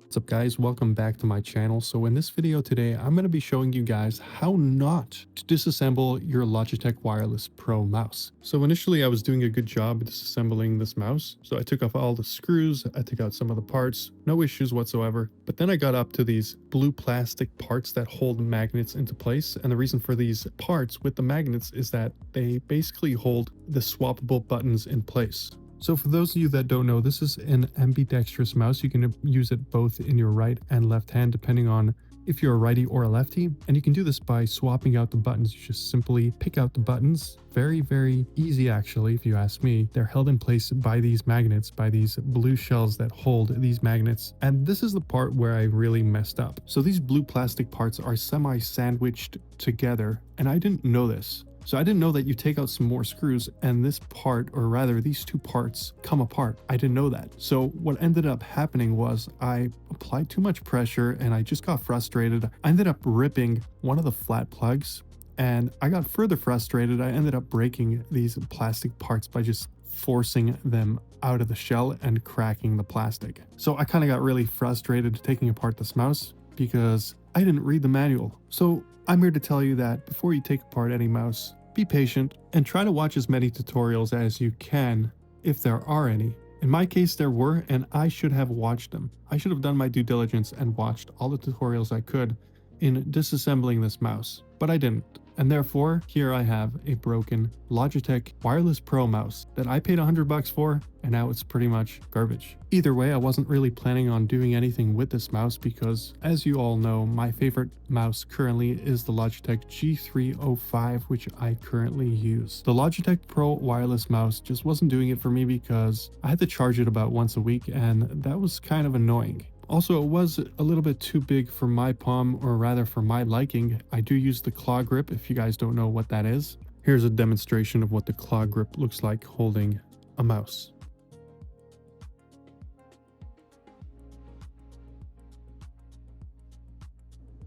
What's up guys, welcome back to my channel. So in this video today, I'm going to be showing you guys how not to disassemble your Logitech Wireless Pro mouse. So initially I was doing a good job disassembling this mouse. So I took off all the screws, I took out some of the parts, no issues whatsoever. But then I got up to these blue plastic parts that hold magnets into place. And the reason for these parts with the magnets is that they basically hold the swappable buttons in place. So for those of you that don't know, this is an ambidextrous mouse. You can use it both in your right and left hand, depending on if you're a righty or a lefty. And you can do this by swapping out the buttons. You just simply pick out the buttons. Very, very easy actually, if you ask me. They're held in place by these magnets, by these blue shells that hold these magnets. And this is the part where I really messed up. So these blue plastic parts are semi-sandwiched together, and I didn't know this. So I didn't know that you take out some more screws and this part, or rather these two parts, come apart. I didn't know that. So what ended up happening was I applied too much pressure and I just got frustrated. I ended up ripping one of the flat plugs, and I got further frustrated. I ended up breaking these plastic parts by just forcing them out of the shell and cracking the plastic. So I kind of got really frustrated taking apart this mouse because I didn't read the manual. So I'm here to tell you that before you take apart any mouse, be patient and try to watch as many tutorials as you can, if there are any. In my case, there were, and I should have watched them. I should have done my due diligence and watched all the tutorials I could in disassembling this mouse, but I didn't. And therefore, here I have a broken Logitech Wireless Pro mouse that I paid $100 for, and now it's pretty much garbage. Either way, I wasn't really planning on doing anything with this mouse because, as you all know, my favorite mouse currently is the Logitech G305, which I currently use. The Logitech Pro wireless mouse just wasn't doing it for me because I had to charge it about once a week, and that was kind of annoying. Also, it was a little bit too big for my palm, or rather for my liking. I do use the claw grip, if you guys don't know what that is. Here's a demonstration of what the claw grip looks like holding a mouse.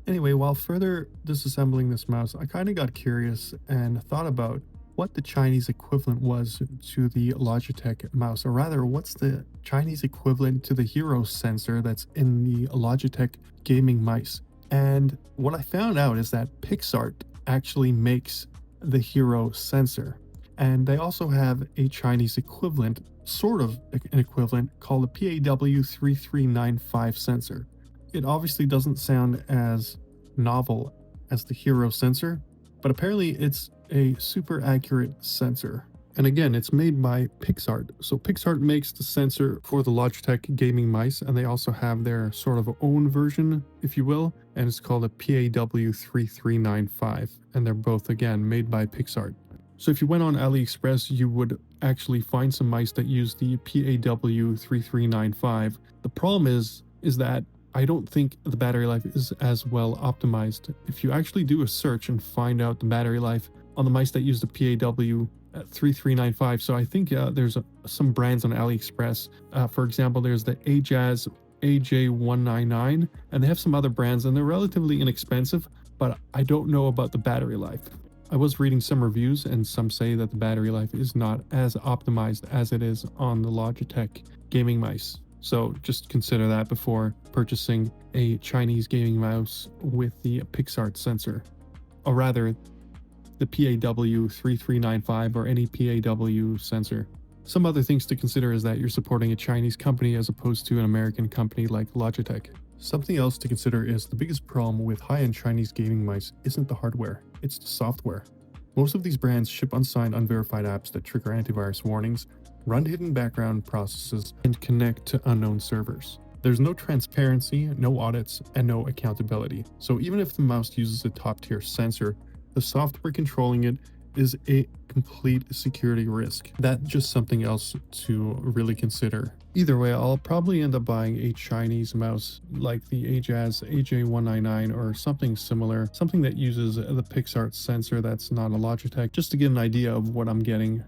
Anyway, while further disassembling this mouse, I kind of got curious and thought about what the Chinese equivalent was to the Logitech mouse, or rather what's the Chinese equivalent to the Hero sensor that's in the Logitech gaming mice. And what I found out is that Pixart actually makes the Hero sensor, and they also have a Chinese equivalent, sort of an equivalent, called the PAW3395 sensor. It obviously doesn't sound as novel as the Hero sensor, but apparently it's a super accurate sensor. And again, it's made by Pixart. So Pixart makes the sensor for the Logitech gaming mice, and they also have their sort of own version, if you will, and it's called a PAW3395, and they're both, again, made by Pixart. So if you went on AliExpress, you would actually find some mice that use the PAW3395. The problem is that I don't think the battery life is as well optimized. If you actually do a search and find out the battery life on the mice that use the PAW3395, so I think there's some brands on AliExpress. For example, there's the AJAZ AJ199, and they have some other brands, and they're relatively inexpensive, but I don't know about the battery life. I was reading some reviews, and some say that the battery life is not as optimized as it is on the Logitech gaming mice. So just consider that before purchasing a Chinese gaming mouse with the Pixart sensor, or rather the PAW3395 or any PAW sensor. Some other things to consider is that you're supporting a Chinese company as opposed to an American company like Logitech. Something else to consider is the biggest problem with high-end Chinese gaming mice isn't the hardware, it's the software. Most of these brands ship unsigned, unverified apps that trigger antivirus warnings, run hidden background processes, and connect to unknown servers. There's no transparency, no audits, and no accountability. So even if the mouse uses a top-tier sensor, the software controlling it is a complete security risk. That's just something else to really consider. Either way, I'll probably end up buying a Chinese mouse like the AJAZ AJ199 or something similar, something that uses the Pixart sensor that's not a Logitech, just to get an idea of what I'm getting,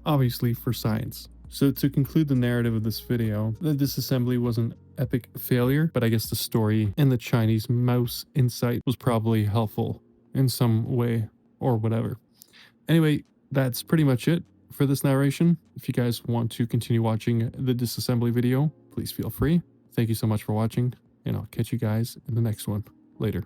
obviously for science. So to conclude the narrative of this video, the disassembly was an epic failure, but I guess the story and the Chinese mouse insight was probably helpful in some way or whatever. Anyway, that's pretty much it for this narration. If you guys want to continue watching the disassembly video, please feel free. Thank you so much for watching, and I'll catch you guys in the next one. Later.